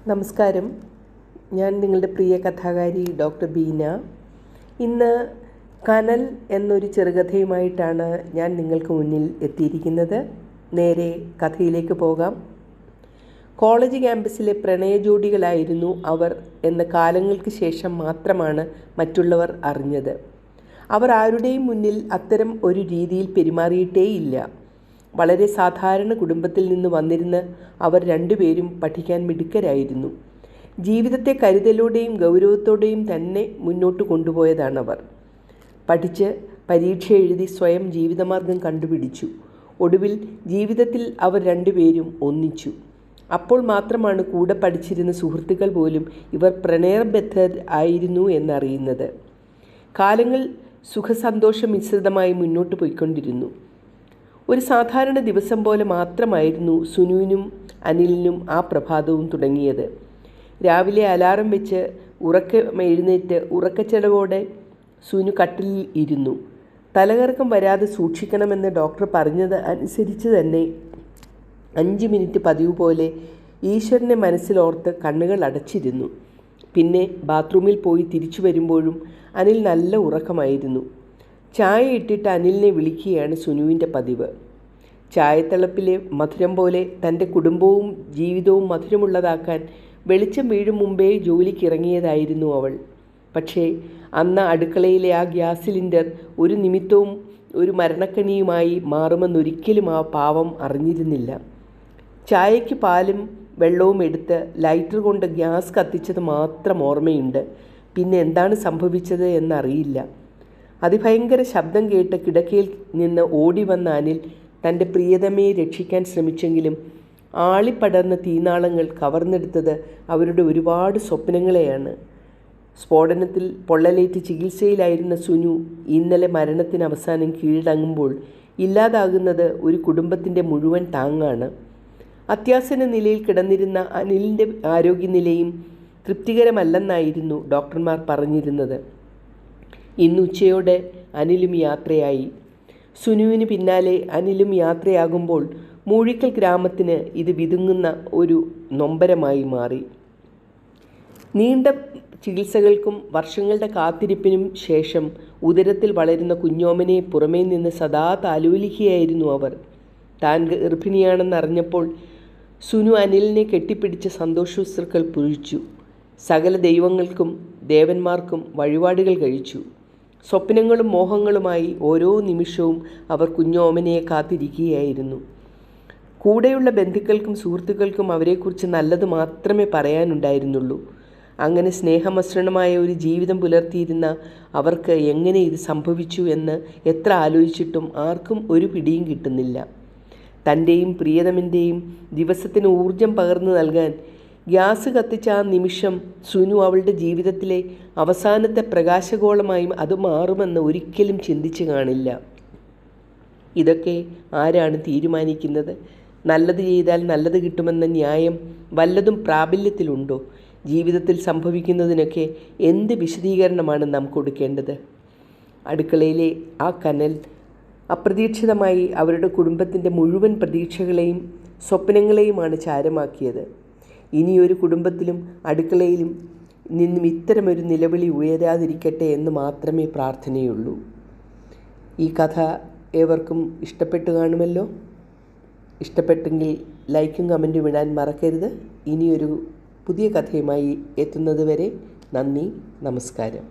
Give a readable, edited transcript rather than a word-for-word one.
നമസ്കാരം. ഞാൻ നിങ്ങളുടെ പ്രിയ കഥാകാരി ഡോക്ടർ ബീന. ഇന്ന് കനൽ എന്നൊരു ചെറുകഥയുമായിട്ടാണ് ഞാൻ നിങ്ങൾക്ക് മുന്നിൽ എത്തിയിരിക്കുന്നത്. നേരെ കഥയിലേക്ക് പോകാം. കോളേജ് ക്യാമ്പസിലെ പ്രണയ ജോഡികളായിരുന്നു അവർ എന്ന കാലങ്ങൾക്ക് ശേഷം മാത്രമാണ് മറ്റുള്ളവർ അറിഞ്ഞത്. അവർ ആരുടെയും മുന്നിൽ അത്തരം ഒരു രീതിയിൽ പെരുമാറിയിട്ടേയില്ല. വളരെ സാധാരണ കുടുംബത്തിൽ നിന്ന് വന്നിരുന്ന അവർ രണ്ടുപേരും പഠിക്കാൻ മിടുക്കരായിരുന്നു. ജീവിതത്തെ കരുതലോടെയും ഗൗരവത്തോടെയും തന്നെ മുന്നോട്ട് കൊണ്ടുപോയതാണവർ. പഠിച്ച് പരീക്ഷ എഴുതി സ്വയം ജീവിതമാർഗം കണ്ടുപിടിച്ചു. ഒടുവിൽ ജീവിതത്തിൽ അവർ രണ്ടുപേരും ഒന്നിച്ചു. അപ്പോൾ മാത്രമാണ് കൂടെ പഠിച്ചിരുന്ന സുഹൃത്തുക്കൾ പോലും ഇവർ പ്രണയബദ്ധർ ആയിരുന്നു എന്നറിയുന്നത്. കാലങ്ങൾ സുഖസന്തോഷ മിശ്രിതമായി മുന്നോട്ട് പോയിക്കൊണ്ടിരുന്നു. ഒരു സാധാരണ ദിവസം പോലെ മാത്രമായിരുന്നു സുനുവിനും അനിലിനും ആ പ്രഭാതവും തുടങ്ങിയത്. രാവിലെ അലാറം വെച്ച് എഴുന്നേറ്റ് ഉറക്കച്ചടവോടെ സുനു കട്ടിലിൽ ഇരുന്നു. തലകറക്കം വരാതെ സൂക്ഷിക്കണമെന്ന് ഡോക്ടർ പറഞ്ഞത് അനുസരിച്ച് തന്നെ 5 മിനിറ്റ് പതിവ് പോലെ ഈശ്വരനെ മനസ്സിലോർത്ത് കണ്ണുകൾ അടച്ചിരുന്നു. പിന്നെ ബാത്റൂമിൽ പോയി തിരിച്ചു വരുമ്പോഴും അനിൽ നല്ല ഉറക്കമായിരുന്നു. ചായ ഇട്ടിട്ട് അനിലിനെ വിളിക്കുകയാണ് സുനുവിൻ്റെ പതിവ്. ചായത്തിളപ്പിലെ മധുരം പോലെ തൻ്റെ കുടുംബവും ജീവിതവും മധുരമുള്ളതാക്കാൻ വെളിച്ചം വീഴും മുമ്പേ ജോലിക്കിറങ്ങിയതായിരുന്നു അവൾ. പക്ഷേ അന്ന് അടുക്കളയിലെ ആ ഗ്യാസ് സിലിണ്ടർ ഒരു നിമിത്തവും ഒരു മരണക്കണിയുമായി മാറുമെന്നൊരിക്കലും ആ പാവം അറിഞ്ഞിരുന്നില്ല. ചായയ്ക്ക് പാലും വെള്ളവും എടുത്ത് ലൈറ്റർ കൊണ്ട് ഗ്യാസ് കത്തിച്ചത് മാത്രം ഓർമ്മയുണ്ട്. പിന്നെ എന്താണ് സംഭവിച്ചത് എന്നറിയില്ല. അതിഭയങ്കര ശബ്ദം കേട്ട് കിടക്കയിൽ നിന്ന് ഓടി വന്ന അനിൽ തൻ്റെ പ്രിയതമയെ രക്ഷിക്കാൻ ശ്രമിച്ചെങ്കിലും ആളിപ്പടർന്ന തീനാളങ്ങൾ കവർന്നെടുത്തത് അവരുടെ ഒരുപാട് സ്വപ്നങ്ങളെയാണ്. സ്ഫോടനത്തിൽ പൊള്ളലേറ്റ് ചികിത്സയിലായിരുന്ന സുനു ഇന്നലെ മരണത്തിന് അവസാനം കീഴടങ്ങുമ്പോൾ ഇല്ലാതാകുന്നത് ഒരു കുടുംബത്തിൻ്റെ മുഴുവൻ താങ്ങാണ്. അത്യാസന്ന നിലയിൽ കിടന്നിരുന്ന അനിലിൻ്റെ ആരോഗ്യനിലയും തൃപ്തികരമല്ലെന്നായിരുന്നു ഡോക്ടർമാർ പറഞ്ഞിരുന്നത്. ഇന്ന് ഉച്ചയോടെ അനിലും യാത്രയായി. സുനുവിന് പിന്നാലെ അനിലും യാത്രയാകുമ്പോൾ മൂഴിക്കൽ ഗ്രാമത്തിന് ഇത് വിതുങ്ങുന്ന ഒരു നൊമ്പരമായി മാറി. നീണ്ട ചികിത്സകൾക്കും വർഷങ്ങളുടെ കാത്തിരിപ്പിനും ശേഷം ഉദരത്തിൽ വളരുന്ന കുഞ്ഞോമനെ പുറമേ നിന്ന് സദാ താലോലിക്കുകയായിരുന്നു അവർ. താൻ ഗർഭിണിയാണെന്നറിഞ്ഞപ്പോൾ സുനു അനിലിനെ കെട്ടിപ്പിടിച്ച സന്തോഷശ്രുക്കൾ പൊഴിച്ചു. സകല ദൈവങ്ങൾക്കും ദേവന്മാർക്കും വഴിപാടുകൾ കഴിച്ചു. സ്വപ്നങ്ങളും മോഹങ്ങളുമായി ഓരോ നിമിഷവും അവർ കുഞ്ഞോമനയെ കാത്തിരിക്കുകയായിരുന്നു. കൂടെയുള്ള ബന്ധുക്കൾക്കും സുഹൃത്തുക്കൾക്കും അവരെക്കുറിച്ച് നല്ലത് മാത്രമേ പറയാനുണ്ടായിരുന്നുള്ളൂ. അങ്ങനെ സ്നേഹമസൃണമായ ഒരു ജീവിതം പുലർത്തിയിരുന്ന അവർക്ക് എങ്ങനെ ഇത് സംഭവിച്ചു എന്ന് എത്ര ആലോചിച്ചിട്ടും ആർക്കും ഒരു പിടിയും കിട്ടുന്നില്ല. തൻ്റെയും പ്രിയതമൻ്റെയും ദിവസത്തിന് ഊർജം പകർന്നു നൽകാൻ ഗ്യാസ് കത്തിച്ച ആ നിമിഷം സുനു അവളുടെ ജീവിതത്തിലെ അവസാനത്തെ പ്രകാശഗോളമായി അത് മാറുമെന്ന് ഒരിക്കലും ചിന്തിച്ചു കാണില്ല. ഇതൊക്കെ ആരാണ് തീരുമാനിക്കുന്നത്? നല്ലത് ചെയ്താൽ നല്ലത് കിട്ടുമെന്ന ന്യായം വല്ലതും പ്രാബല്യത്തിലുണ്ടോ? ജീവിതത്തിൽ സംഭവിക്കുന്നതിനൊക്കെ എന്ത് വിശദീകരണമാണ് നാം കൊടുക്കേണ്ടത്? അടുക്കളയിലെ ആ കനൽ അപ്രതീക്ഷിതമായി അവരുടെ കുടുംബത്തിൻ്റെ മുഴുവൻ പ്രതീക്ഷകളെയും സ്വപ്നങ്ങളെയുമാണ് ചാരമാക്കിയത്. ഇനിയൊരു കുടുംബത്തിലും അടുക്കളയിലും നിന്നും ഇത്തരമൊരു നിലവിളി ഉയരാതിരിക്കട്ടെ എന്ന് മാത്രമേ പ്രാർത്ഥനയുള്ളൂ. ഈ കഥ ഏവർക്കും ഇഷ്ടപ്പെട്ടു കാണുമല്ലോ. ഇഷ്ടപ്പെട്ടെങ്കിൽ ലൈക്കും കമൻറ്റും ഇടാൻ മറക്കരുത്. ഇനിയൊരു പുതിയ കഥയുമായി എത്തുന്നത് വരെ നന്ദി, നമസ്കാരം.